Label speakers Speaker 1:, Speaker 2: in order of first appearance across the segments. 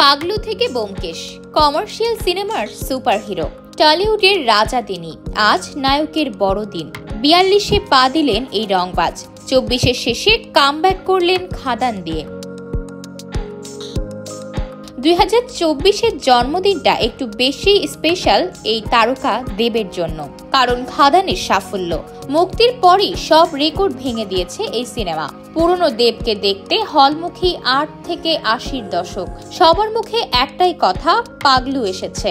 Speaker 1: পাগলু থেকে ব্যোমকেশ, কমার্শিয়াল সিনেমার সুপারহিরো, টলিউডের রাজা তিনি। আজ নায়কের বড়দিন। ৪২-এ পা দিলেন এই রংবাজ। ২৪-এর শেষে কামব্যাক করলেন খাদান দিয়ে। ২০২৪-এর জন্মদিনটা একটু বেশি স্পেশাল এই তারকা দেবের জন্য, কারণ খাদানের সাফল্য। মুক্তির পরই সব রেকর্ড ভেঙে দিয়েছে এই সিনেমা। পুরনো দেবকে দেখতে হলমুখী ৮ থেকে ৮০-র দশক। সবার মুখে একটাই কথা, পাগলু এসেছে।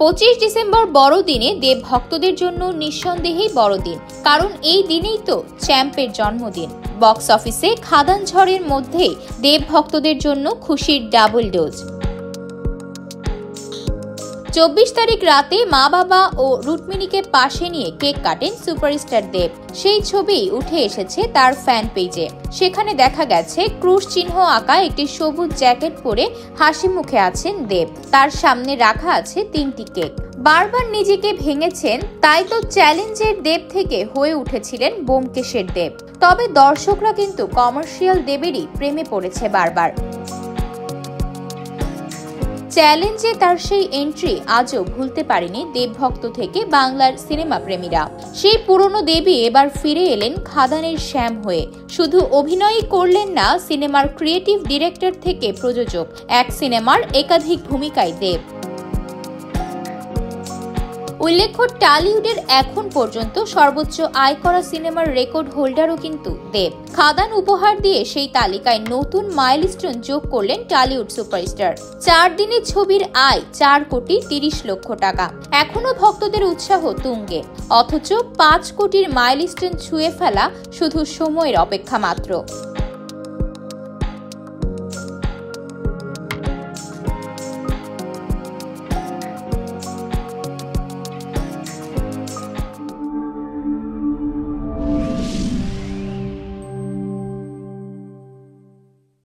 Speaker 1: ২৫ ডিসেম্বর বড়দিনে দেব ভক্তদের জন্য নিঃসন্দেহেই বড়দিন, কারণ এই দিনেই তো চ্যাম্পের জন্মদিন। বক্স অফিসে খাদান ঝড়ের মধ্যেই দেব ভক্তদের জন্য খুশির ডাবল ডোজ। ২৪ তারিখ রাতে মা বাবা ও রুক্মিণীকে পাশে নিয়ে কেক কাটেন সুপারস্টার দেব। সেই ছবি উঠে এসেছে তার ফ্যান পেজে। সেখানে দেখা গেছে ক্রুশ চিহ্ন আঁকা একটি সবুজ জ্যাকেট পরে হাসি মুখে আছেন দেব। তার সামনে রাখা আছে ৩টি কেক। বারবার নিজেকে ভেঙেছেন, তাই তো চ্যালেঞ্জের দেব থেকে হয়ে উঠেছিলেন ব্যোমকেশের দেব। তবে দর্শকরা কিন্তু কমার্শিয়াল দেবেরই প্রেমে পড়েছে বারবার। চ্যালেঞ্জে তার সেই এন্ট্রি আজও ভুলতে পারেনি দেবভক্ত থেকে বাংলার সিনেমা প্রেমীরা। সেই পুরনো দেবী এবার ফিরে এলেন খাদানের শ্যাম হয়ে। শুধু অভিনয়ই করলেন না, সিনেমার ক্রিয়েটিভ ডিরেক্টর থেকে প্রযোজক, এক সিনেমার একাধিক ভূমিকায় দেব। উল্লেখ্য, টলিউডের এখন পর্যন্ত সর্বোচ্চ আয় করা সিনেমার রেকর্ড হোল্ডারও কিন্তু দেব। খাদান উপহার দিয়ে সেই তালিকায় নতুন মাইলস্টোন যোগ করলেন টলিউড সুপারস্টার। ৪ দিনের ছবির আয় ৪,৩০,০০,০০০ টাকা। এখনো ভক্তদের উৎসাহ তুঙ্গে, অথচ ৫ কোটির মাইলস্টোন ছুঁয়ে ফেলা শুধু সময়ের অপেক্ষা মাত্র।